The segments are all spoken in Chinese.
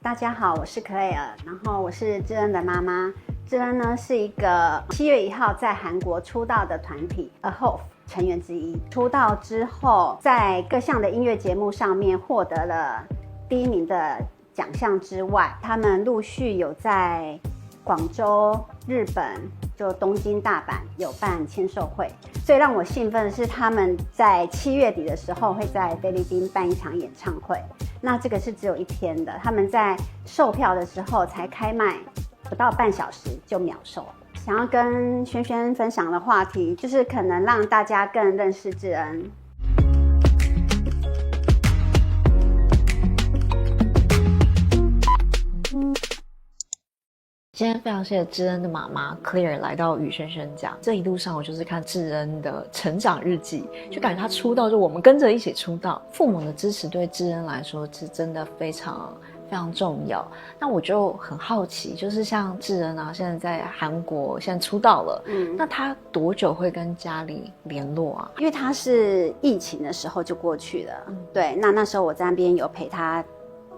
大家好，我是 Claire， 然后我是智恩的妈妈。智恩呢是一个7月1号在韩国出道的团体 AHOVE 成员之一。出道之后，在各项的音乐节目上面获得了第1名的奖项之外，他们陆续有在广州、日本、就东京、大阪有办签售会。最让我兴奋的是，他们在7月底的时候会在菲律宾办一场演唱会。那这个是只有1天的，他们在售票的时候才开卖不到半小时就秒售。想要跟萱萱分享的话题，就是可能让大家更认识智恩。今天非常谢谢智恩的妈妈 Claire 来到与萱萱讲。这一路上我就是看智恩的成长日记，就感觉她出道就我们跟着一起出道，父母的支持对智恩来说是真的非常非常重要。那我就很好奇，就是像智恩啊，现在在韩国现在出道了，那她多久会跟家里联络啊？因为她是疫情的时候就过去了，对，那时候我在那边有陪她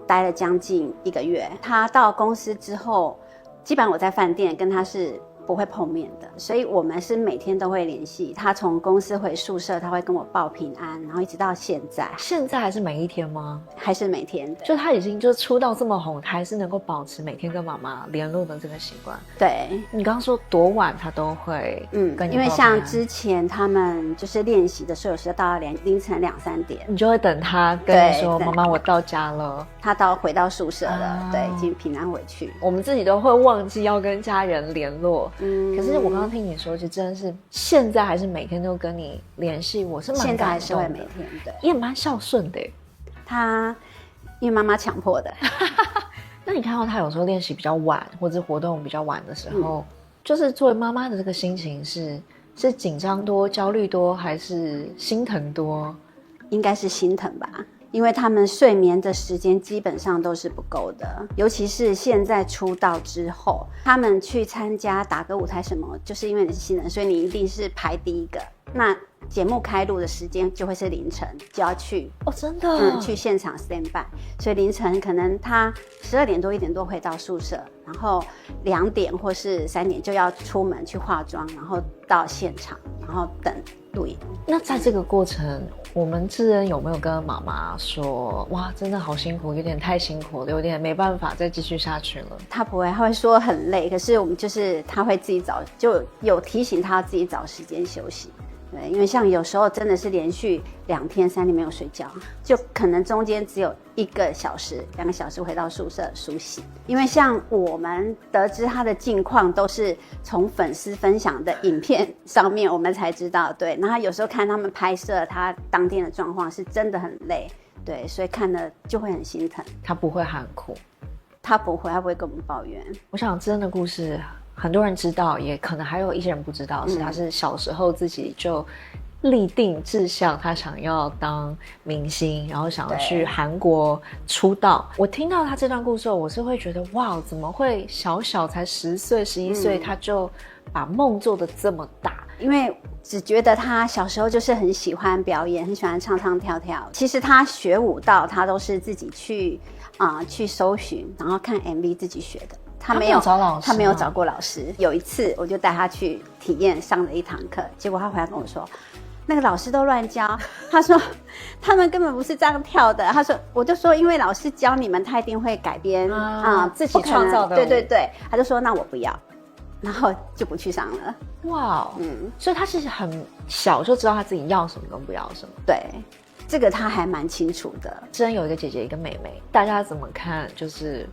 待了将近1个月。她到公司之后，基本上我在饭店跟他是不会碰面的，所以我们是每天都会联系。他从公司回宿舍，他会跟我报平安，然后一直到现在。现在还是每一天吗？还是每天的。就他已经就出道这么红，他还是能够保持每天跟妈妈联络的这个习惯。对，你刚刚说多晚他都会跟你报平安，因为像之前他们就是练习的时候，有时候到凌晨2、3点，你就会等他跟你说妈妈我到家了，他回到宿舍了，对，已经平安回去。我们自己都会忘记要跟家人联络，可是我刚刚听你说，就真的是现在还是每天都跟你联系，我是蛮感动的。现在还是会每天，对，也蛮孝顺的。他因为妈妈强迫的。那你看到他有时候练习比较晚，或者活动比较晚的时候，就是作为妈妈的这个心情是紧张多、焦虑多，还是心疼多？应该是心疼吧。因为他们睡眠的时间基本上都是不够的，尤其是现在出道之后，他们去参加打歌舞台什么，就是因为你是新人，所以你一定是排第1个。那节目开录的时间就会是凌晨就要去哦，真的，去现场 stand by， 所以凌晨可能他12点多1点多回到宿舍，然后2点或是3点就要出门去化妆，然后到现场，然后等录影。那在这个过程，我们智恩有没有跟妈妈说，哇，真的好辛苦，有点太辛苦了，有点没办法再继续下去了？他不会，他会说很累，可是我们就是他会自己就有提醒他自己找时间休息。对，因为像有时候真的是连续2天3天没有睡觉，就可能中间只有1个小时2个小时回到宿舍梳洗。因为像我们得知他的近况都是从粉丝分享的影片上面我们才知道，对，然后有时候看他们拍摄他当天的状况是真的很累，对，所以看了就会很心疼。他不会喊苦，他不会跟我们抱怨。我想智恩的故事很多人知道，也可能还有一些人不知道，是他是小时候自己就立定志向，他想要当明星，然后想要去韩国出道。我听到他这段故事后，我是会觉得哇，怎么会小才10岁11岁，他就把梦做得这么大？因为只觉得他小时候就是很喜欢表演，很喜欢唱唱跳跳。其实他学舞蹈，他都是自己去搜寻，然后看 MV 自己学的。他没有找老师，他没有找过老师。有一次我就带他去体验上了1堂课，结果他回来跟我说，那个老师都乱教。他说他们根本不是这样跳的。他说，我就说因为老师教你们，他一定会改编自己创造的。对，他就说那我不要，然后就不去上了。哇，所以他是很小就知道他自己要什么跟不要什么。对，这个他还蛮清楚的。智恩有一个姐姐一个妹妹，大家怎么看？就是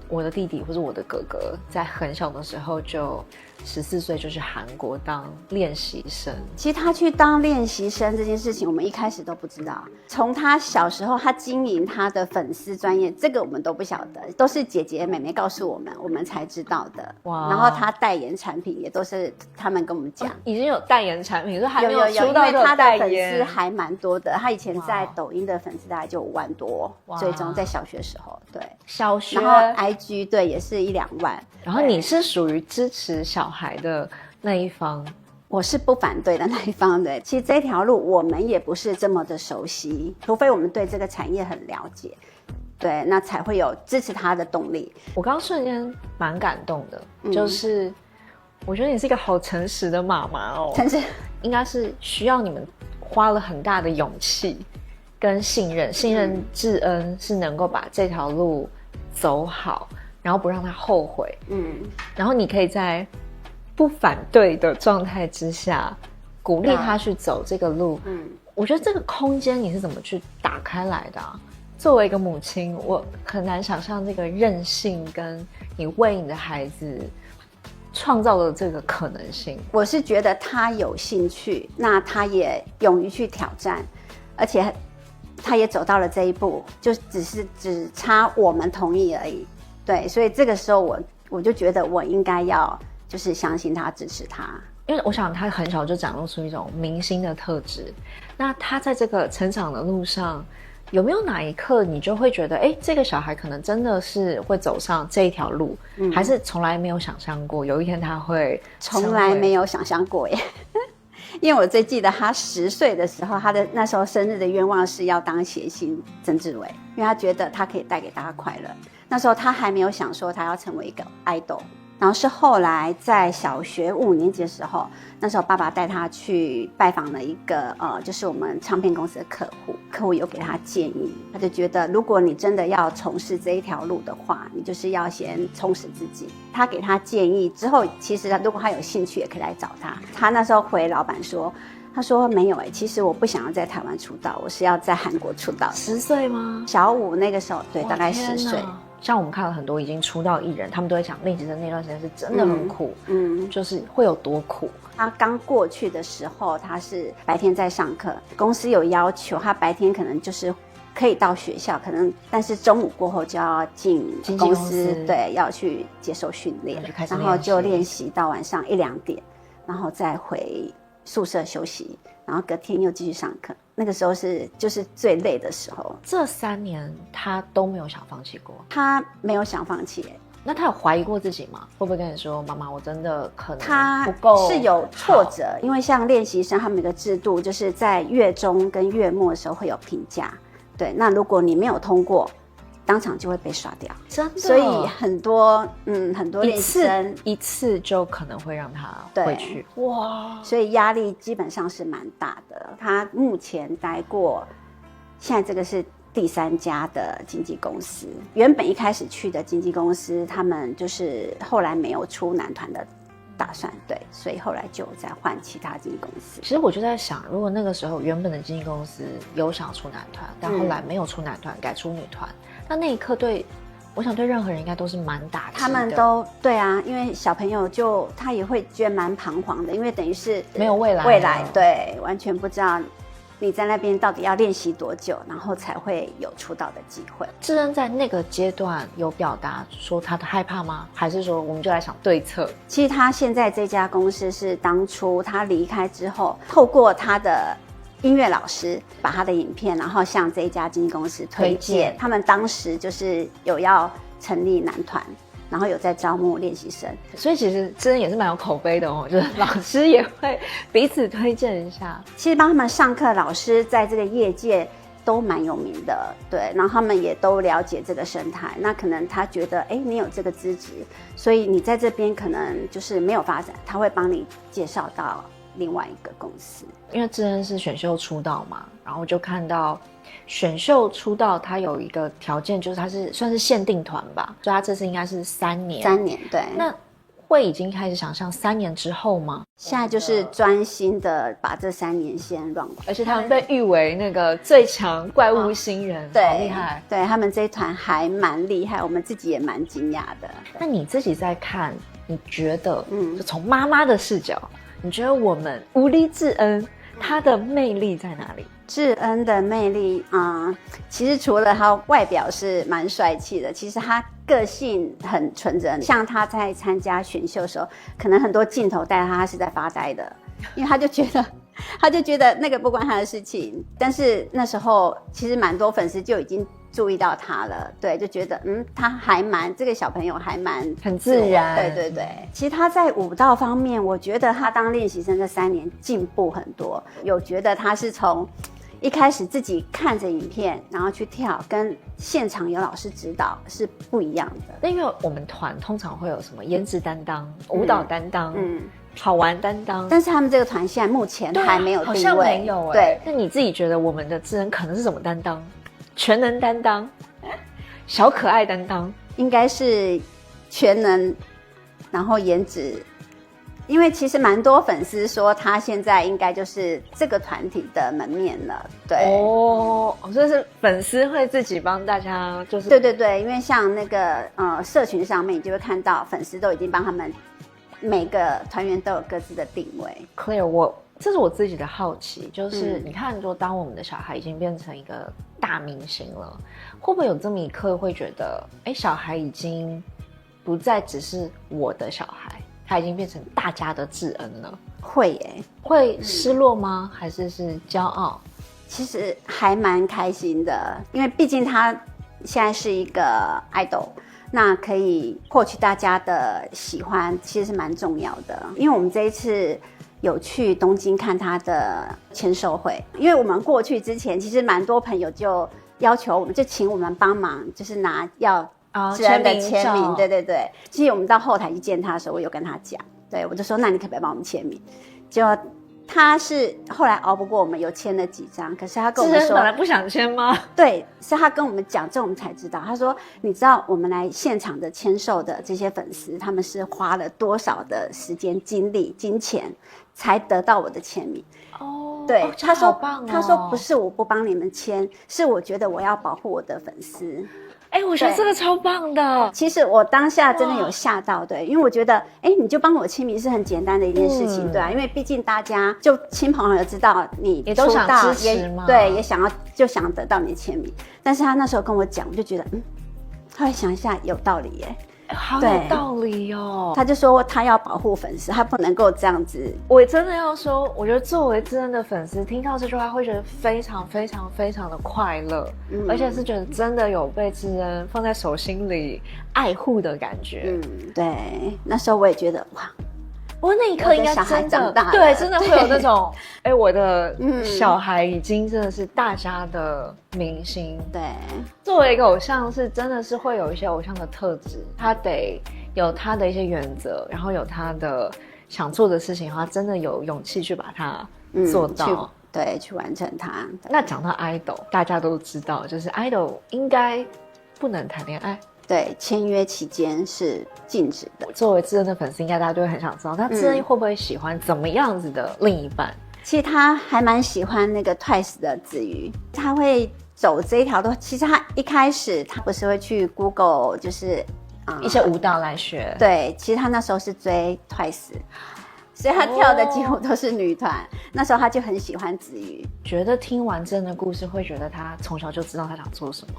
我的弟弟或者我的哥哥在很小的时候就14岁就去韩国当练习生。其实他去当练习生这件事情我们一开始都不知道，从他小时候他经营他的粉丝专业，这个我们都不晓得，都是姐姐妹妹告诉我们，我们才知道的。哇！然后他代言产品也都是他们跟我们讲，已经有代言产品，说还没有出道因为他的粉丝还蛮多的，他以前在抖音的粉丝大概就5万多，最终在小学时候，对，小学，然后 IG 对也是1、2万。然后你是属于支持小孩的那一方？我是不反对的那一方的。其实这条路我们也不是这么的熟悉，除非我们对这个产业很了解。对，那才会有支持他的动力。我刚刚瞬间蛮感动的，就是我觉得你是一个好诚实的妈妈哦，诚实应该是需要你们花了很大的勇气跟信任智恩是能够把这条路走好，然后不让他后悔，然后你可以在不反对的状态之下鼓励他去走这个路，我觉得这个空间你是怎么去打开来的啊？作为一个母亲，我很难想象这个韧性跟你为你的孩子创造的这个可能性。我是觉得他有兴趣，那他也勇于去挑战，而且他也走到了这一步，就只差我们同意而已。对，所以这个时候我就觉得我应该要就是相信他，支持他。因为我想他很小就展露出一种明星的特质，那他在这个成长的路上有没有哪一刻你就会觉得这个小孩可能真的是会走上这一条路，还是从来没有想象过有一天他会？从来没有想象过耶因为我最记得他10岁的时候，他的那时候生日的愿望是要当谐星曾志伟，因为他觉得他可以带给大家快乐。那时候他还没有想说他要成为一个 idol，然后是后来在小学5年级的时候，那时候爸爸带他去拜访了一个就是我们唱片公司的客户有给他建议，他就觉得如果你真的要从事这一条路的话，你就是要先充实自己。他给他建议之后，其实如果他有兴趣也可以来找他。他那时候回老板说，他说没有其实我不想要在台湾出道，我是要在韩国出道。10岁吗？小5那个时候，对，大概10岁。像我们看了很多已经出道艺人，他们都会讲练习生那段时间是真的很苦，就是会有多苦。他刚过去的时候，他是白天在上课，公司有要求他白天可能就是可以到学校，可能但是中午过后就要进公司，对，要去接受训练，然后就练习到晚上1、2点，然后再回宿舍休息，然后隔天又继续上课。那个时候就是最累的时候。这3年他都没有想放弃过？他没有想放弃那他有怀疑过自己吗？会不会跟你说，妈妈，我真的可能他不够？是有挫折，因为像练习生他们有个制度，就是在月中跟月末的时候会有评价，对，那如果你没有通过，当场就会被刷掉。真的？所以很多练习生一次就可能会让他回去。哇！所以压力基本上是蛮大的。他目前待过，现在这个是第3家的经纪公司。原本一开始去的经纪公司，他们就是后来没有出男团的打算，对，所以后来就再换其他经纪公司。其实我就在想，如果那个时候原本的经纪公司有想出男团，但后来没有出男团，改出女团，那一刻我想对任何人应该都是蛮打击的。他们都对啊，因为小朋友他也会觉得蛮彷徨的，因为等于是没有未来，对，完全不知道你在那边到底要练习多久，然后才会有出道的机会。智恩在那个阶段有表达说他的害怕吗？还是说我们就来想对策？其实他现在这家公司是当初他离开之后，透过他的音乐老师把他的影片，然后向这一家经纪公司推荐。他们当时就是有要成立男团，然后有在招募练习生，所以其实智恩也是蛮有口碑的哦，就是老师也会彼此推荐一下。其实帮他们上课老师在这个业界都蛮有名的，对，然后他们也都了解这个生态。那可能他觉得，你有这个资质，所以你在这边可能就是没有发展，他会帮你介绍到另外一个公司。因为智恩是选秀出道嘛，然后就看到选秀出道他有一个条件，就是他是算是限定团吧，所以他这次应该是3年。3年，对。那会已经开始想象3年之后吗？现在就是专心的把这3年先 run 完。而且他们被誉为那个最强怪物新人，对，好厉害。对，他们这一团还蛮厉害，我们自己也蛮惊讶的。那你自己在看，你觉得就从妈妈的视角，你觉得我们吴丽智恩她的魅力在哪里？智恩的魅力其实除了他外表是蛮帅气的，其实他个性很纯真。像他在参加选秀的时候，可能很多镜头带他是在发呆的，因为他就觉得那个不关他的事情。但是那时候其实蛮多粉丝就已经注意到他了，对，就觉得他这个小朋友还蛮很自然。对对对，其实他在舞蹈方面，我觉得他当练习生这3年进步很多。有觉得他是从一开始自己看着影片然后去跳，跟现场有老师指导是不一样的。因为我们团通常会有什么颜值担当、舞蹈担当、好玩担当，但是他们这个团现在目前还没有定位，好像没有对，那你自己觉得我们的智恩可能是什么担当？全能担当、小可爱担当，应该是全能，然后颜值。因为其实蛮多粉丝说他现在应该就是这个团体的门面了，对。哦，所以是粉丝会自己帮大家，就是对对对，因为像那个社群上面，你就会看到粉丝都已经帮他们每个团员都有各自的定位。Claire，这是我自己的好奇，就是你看说，当我们的小孩已经变成一个大明星了，会不会有这么一刻会觉得，哎，小孩已经不再只是我的小孩？他已经变成大家的智恩了，会耶，会失落吗？还是骄傲？其实还蛮开心的，因为毕竟他现在是一个 idol， 那可以获取大家的喜欢，其实是蛮重要的。因为我们这一次有去东京看他的签售会，因为我们过去之前，其实蛮多朋友就要求我们，就请我们帮忙，就是要智恩的签名，对对对。其实我们到后台去见他的时候，我有跟他讲，对我就说，那你可不可以帮我们签名？结果他是后来熬不过我们，有签了几张，可是他跟我们说，智恩本来不想签吗？对，是他跟我们讲，这我们才知道。他说，你知道我们来现场的签售的这些粉丝，他们是花了多少的时间、精力、金钱，才得到我的签名。哦，对，他说，他说不是我不帮你们签，是我觉得我要保护我的粉丝。哎，我觉得这个超棒的。其实我当下真的有吓到，对，因为我觉得，哎，你就帮我签名是很简单的一件事情，对啊，因为毕竟大家就亲朋好友知道你也都想支持嘛，对，也想得到你的签名。但是他那时候跟我讲，我就觉得，后来想一下有道理耶。好有道理哦！他就说他要保护粉丝，他不能够这样子。我真的要说，我觉得作为智恩的粉丝，听到这句话会觉得非常非常非常的快乐，而且是觉得真的有被智恩放在手心里爱护的感觉。对，那时候我也觉得哇。不过那一刻应该真的对，真的会有那种，哎，我的小孩已经真的是大家的明星。对，作为一个偶像，是真的是会有一些偶像的特质，他得有他的一些原则，然后有他的想做的事情，他真的有勇气去把它做到，对，去完成它。那讲到 idol， 大家都知道，就是 idol 应该不能谈恋爱。对，签约期间是禁止的。作为智恩的粉丝，应该大家都会很想知道，那智恩会不会喜欢怎么样子的另一半？其实他还蛮喜欢那个 Twice 的子瑜，他会走这一条路。其实他一开始他不是会去 Google， 就是一些舞蹈来学。对，其实他那时候是追 Twice。所以他跳的几乎都是女团，那时候他就很喜欢子瑜。觉得听完智恩的故事，会觉得他从小就知道他想做什么，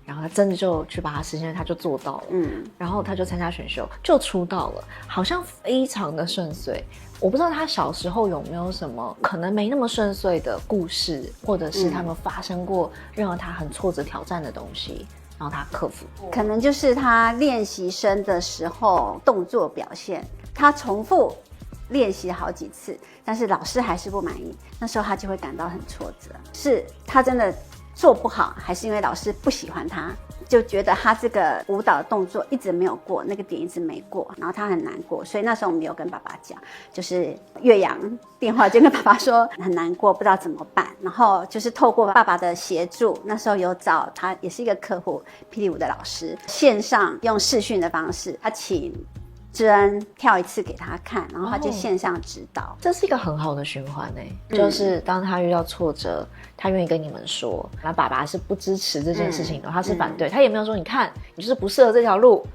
然后他真的就去把它实现，他就做到了。然后他就参加选秀，就出道了，好像非常的顺遂。我不知道他小时候有没有什么可能没那么顺遂的故事，或者是他们发生过任何他很挫折挑战的东西，然后他克服。可能就是他练习生的时候动作表现，他重复练习好几次，但是老师还是不满意，那时候他就会感到很挫折，是他真的做不好，还是因为老师不喜欢他，就觉得他这个舞蹈动作一直没有过，那个点一直没过，然后他很难过，所以那时候我们有跟爸爸讲，就是岳阳电话就跟爸爸说很难过，不知道怎么办，然后就是透过爸爸的协助，那时候有找他也是一个客户霹雳舞的老师，线上用视讯的方式，他请智恩跳一次给他看，然后他就线上指导。这是一个很好的循环就是当他遇到挫折，他愿意跟你们说，那爸爸是不支持这件事情的，他是反对，他也没有说你看你就是不适合这条路，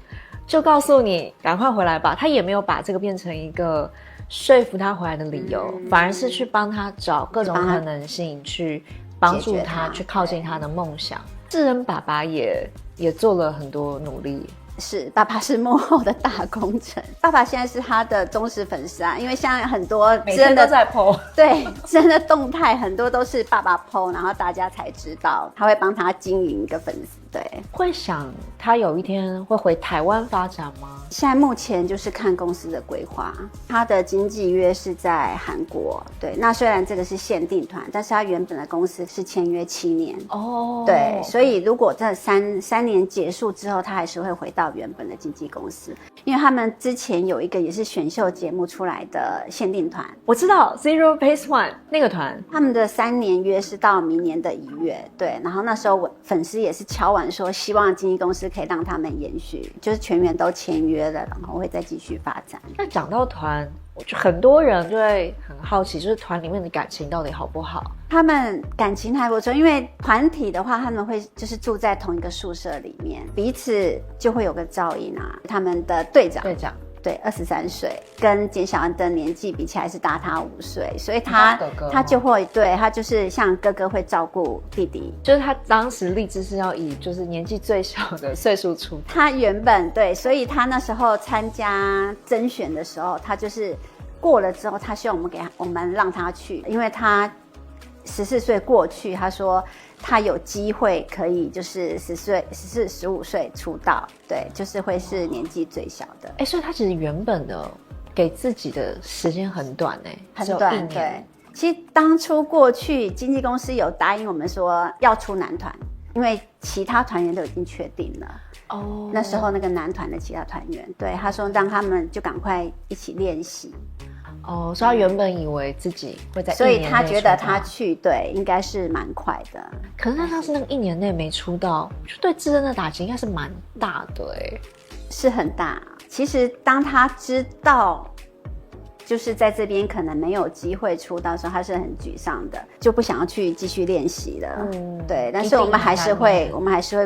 就告诉你赶快回来吧，他也没有把这个变成一个说服他回来的理由，反而是去帮他找各种可能性，去帮助他去靠近他的梦想。智恩爸爸也做了很多努力。是，爸爸是幕后的大功臣。爸爸现在是他的忠实粉丝啊，因为像很多每天都在 po， 对，真的动态很多都是爸爸 po， 然后大家才知道，他会帮他经营一个粉丝对，会想他有一天会回台湾发展吗？现在目前就是看公司的规划，他的经纪约是在韩国，对，那虽然这个是限定团，但是他原本的公司是签约7年，哦，对，所以如果这三年结束之后，他还是会回到原本的经纪公司，因为他们之前有一个也是选秀节目出来的限定团，我知道 Zero Base One 那个团，他们的3年约是到明年的1月，对，然后那时候粉丝也是敲碗说，希望经纪公司可以让他们延续，就是全员都签约了，然后会再继续发展。那讲到团，我就很多人就会很好奇，就是团里面的感情到底好不好？他们感情还不错，因为团体的话，他们会就是住在同一个宿舍里面，彼此就会有个照应啊。他们的队长对23岁，跟简小恩的年纪比起来是大他5岁，所以他就会对他就是像哥哥会照顾弟弟，就是他当时立志是要以就是年纪最小的岁数出。他原本对，所以他那时候参加甄选的时候，他就是过了之后，他希望我们让他去，因为他14岁过去，他说他有机会可以就是14、15岁出道，对，就是会是年纪最小的。所以他其实原本的给自己的时间很短很短，对。其实当初过去经纪公司有答应我们说要出男团，因为其他团员都已经确定了。哦，那时候那个男团的其他团员，对，他说让他们就赶快一起练习。哦，所以他原本以为自己会在1年内出道，所以他觉得他去对应该是蛮快的。可是他要是那个1年内没出道，就对智恩的打击应该是蛮大的是很大。其实当他知道就是在这边可能没有机会出道的时候，他是很沮丧的，就不想要去继续练习了。对，但是我们还是会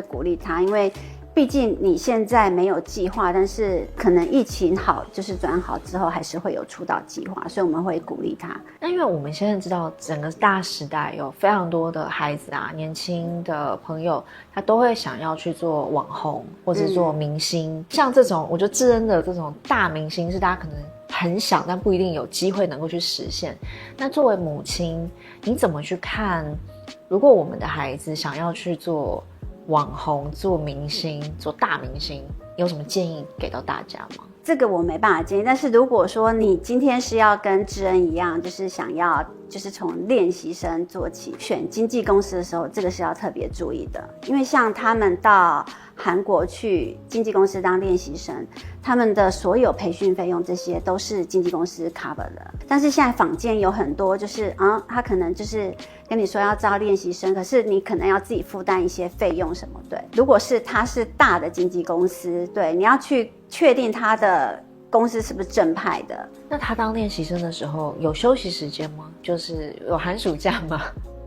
鼓励他，因为毕竟你现在没有计划，但是可能疫情好，就是转好之后，还是会有出道计划，所以我们会鼓励他。那因为我们现在知道整个大时代有非常多的孩子啊，年轻的朋友，他都会想要去做网红或者做明星。像这种，我觉得智恩的这种大明星是大家可能很想，但不一定有机会能够去实现。那作为母亲，你怎么去看？如果我们的孩子想要去做网红、做明星、做大明星，有什么建议给到大家吗？这个我没办法建议，但是如果说你今天是要跟智恩一样，就是想要就是从练习生做起，选经纪公司的时候，这个是要特别注意的，因为像他们到韩国去经纪公司当练习生，他们的所有培训费用这些都是经纪公司 cover 的。但是现在坊间有很多就是他可能就是跟你说要招练习生，可是你可能要自己负担一些费用什么。对，如果是他是大的经纪公司，对，你要去确定他的公司是不是正派的。那他当练习生的时候有休息时间吗？就是有寒暑假吗？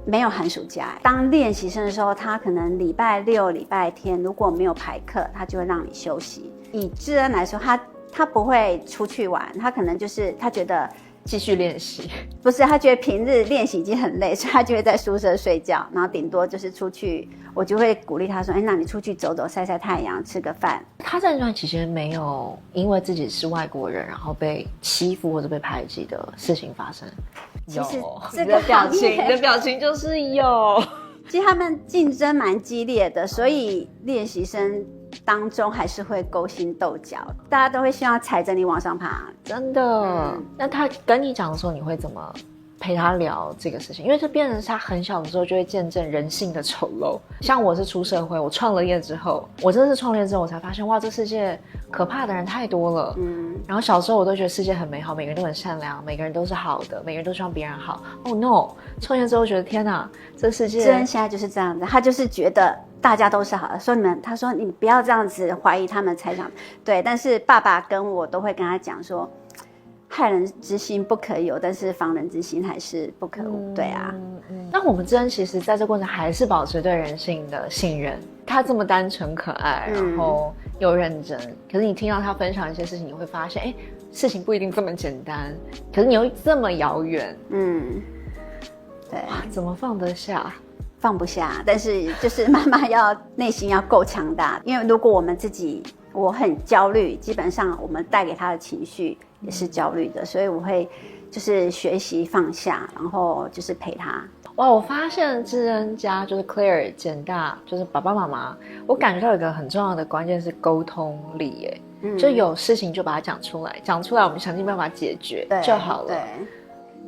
没有寒暑假。当练习生的时候，他可能礼拜六、礼拜天如果没有排课，他就会让你休息。以智恩来说，他不会出去玩，他可能就是他觉得继续练习，不是，他觉得平日练习已经很累，所以他就会在宿舍睡觉，然后顶多就是出去，我就会鼓励他说，那你出去走走，晒晒太阳，吃个饭。他在那段期间没有因为自己是外国人，然后被欺负或者被排挤的事情发生。其实这个表情，你的表情就是有。其实他们竞争蛮激烈的，所以练习生当中还是会勾心斗角，大家都会希望踩着你往上爬。真的。那他跟你讲的时候，你会怎么陪他聊这个事情？因为这变成是他很小的时候就会见证人性的丑陋。像我是出社会，我创了业之后，我真的是创业之后，我才发现哇，这世界可怕的人太多了。然后小时候我都觉得世界很美好，每个人都很善良，每个人都是好的，每个人都希望别人好。Oh no！ 创业之后觉得天哪，这世界。智恩现在就是这样子，他就是觉得大家都是好的，他说你不要这样子怀疑他们才想对。但是爸爸跟我都会跟他讲说，害人之心不可有，但是防人之心还是不可无。对啊。那我们智恩其实在这过程还是保持对人性的信任。他这么单纯可爱，然后又认真，可是你听到他分享一些事情，你会发现事情不一定这么简单，可是你又这么遥远。对，怎么放得下？放不下，但是就是妈妈内心要够强大，因为如果我很焦虑，基本上我们带给他的情绪也是焦虑的，所以我会就是学习放下，然后就是陪他。哇，我发现智恩家就是 Claire 简大，就是爸爸妈妈，我感觉到有一个很重要的关键是沟通力耶。就有事情就把它讲出来，讲出来我们想尽办法解决就好了。对，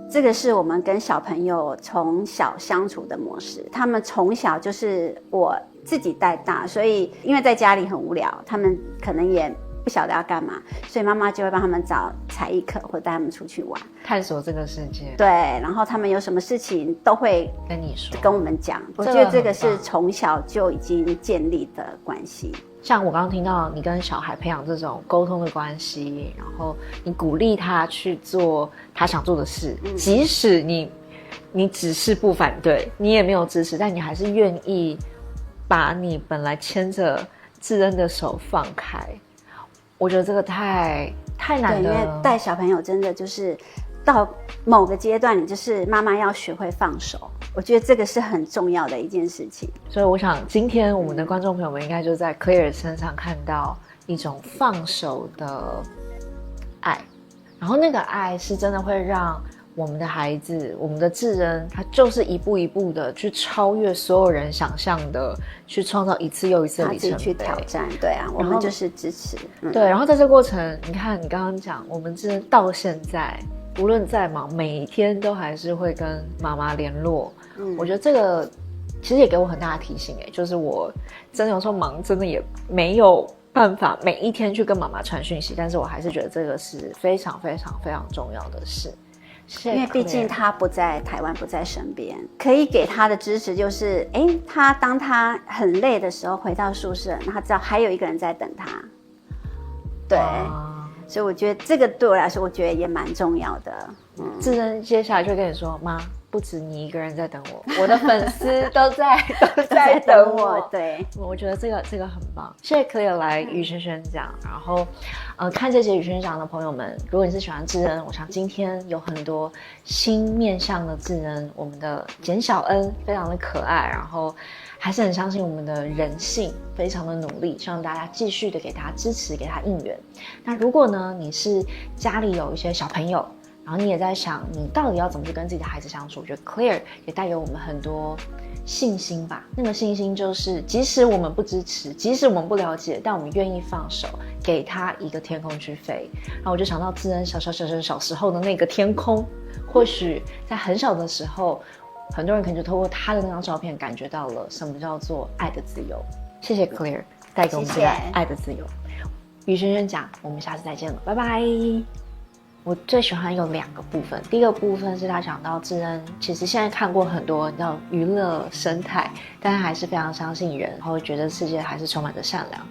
这个是我们跟小朋友从小相处的模式。他们从小就是我自己带大，所以因为在家里很无聊，他们可能也不晓得要干嘛，所以妈妈就会帮他们找才艺课，或者带他们出去玩，探索这个世界。对，然后他们有什么事情都会跟你说，跟我们讲。我觉得这个是从小就已经建立的关系。像我刚刚听到你跟小孩培养这种沟通的关系，然后你鼓励他去做他想做的事，即使你只是不反对，你也没有支持，但你还是愿意把你本来牵着智恩的手放开。我觉得这个太难了。对，因为带小朋友真的就是到某个阶段，你就是妈妈要学会放手。我觉得这个是很重要的一件事情。所以我想今天我们的观众朋友们应该就在 Claire 身上看到一种放手的爱，然后那个爱是真的会让我们的孩子，我们的智恩，他就是一步一步的去超越所有人想象的，去创造一次又一次的里程碑，去挑战。对啊，我们就是支持。对，然后在这个过程，你看你刚刚讲，我们智恩到现在无论再忙，每天都还是会跟妈妈联络。我觉得这个其实也给我很大的提醒，就是我真的有时候忙，真的也没有办法每一天去跟妈妈传讯息，但是我还是觉得这个是非常非常非常重要的事。因为毕竟他不在台湾，不在身边，可以给他的支持就是，当他很累的时候回到宿舍，他知道还有一个人在等他。对，所以我觉得这个对我来说，我觉得也蛮重要的。智恩接下来就跟你说，妈，不止你一个人在等我，我的粉丝都在等我。对，我觉得这个很棒。谢谢 Claire 来与轩轩讲，然后看这节与轩轩讲的朋友们，如果你是喜欢智恩，我想今天有很多新面向的智恩，我们的简小恩非常的可爱，然后还是很相信我们的人性，非常的努力，希望大家继续的给他支持，给他应援。那如果呢，你是家里有一些小朋友，然后你也在想你到底要怎么去跟自己的孩子相处，我觉得 Claire 也带给我们很多信心吧。那个信心就是即使我们不支持，即使我们不了解，但我们愿意放手，给他一个天空去飞。然后我就想到智恩小时候的那个天空，或许在很小的时候，很多人可能就透过他的那张照片感觉到了什么叫做爱的自由。谢谢 Claire 带给我们这个爱的自由。与轩轩讲，我们下次再见了，拜拜。我最喜欢有2个部分，第一个部分是他讲到智恩其实现在看过很多你知道娱乐生态，但他还是非常相信人，然后觉得世界还是充满着善良。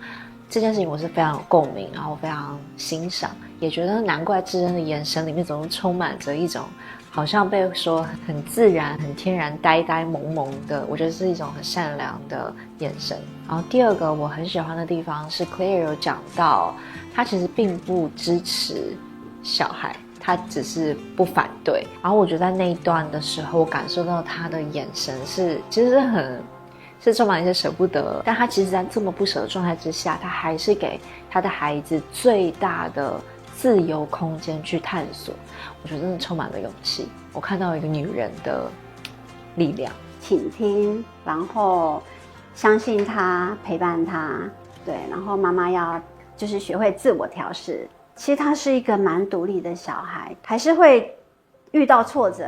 这件事情我是非常有共鸣，然后非常欣赏，也觉得难怪智恩的眼神里面总是充满着一种好像被说很自然很天然呆萌萌的，我觉得是一种很善良的眼神。然后第2个我很喜欢的地方是 Claire 有讲到他其实并不支持小孩，他只是不反对。然后我觉得在那一段的时候，我感受到他的眼神其实是充满一些舍不得，但他其实在这么不舍的状态之下，他还是给他的孩子最大的自由空间去探索。我觉得真的充满了勇气，我看到一个女人的力量，倾听，然后相信他，陪伴他，对，然后妈妈要就是学会自我调试。其实他是一个蛮独立的小孩，还是会遇到挫折，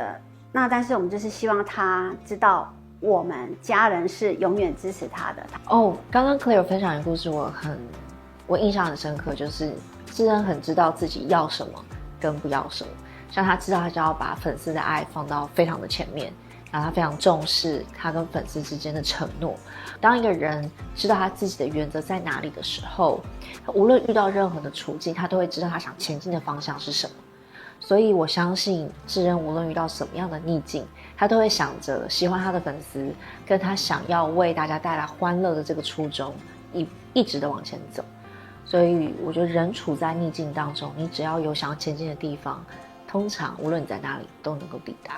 那但是我们就是希望他知道我们家人是永远支持他的。刚刚 Claire 分享一个故事，我印象很深刻，就是智恩很知道自己要什么跟不要什么，像他知道他就要把粉丝的爱放到非常的前面，然后他非常重视他跟粉丝之间的承诺。当一个人知道他自己的原则在哪里的时候，无论遇到任何的处境，他都会知道他想前进的方向是什么。所以我相信智恩无论遇到什么样的逆境，他都会想着喜欢他的粉丝跟他想要为大家带来欢乐的这个初衷，一直的往前走。所以我觉得人处在逆境当中，你只要有想要前进的地方，通常无论你在哪里都能够抵达。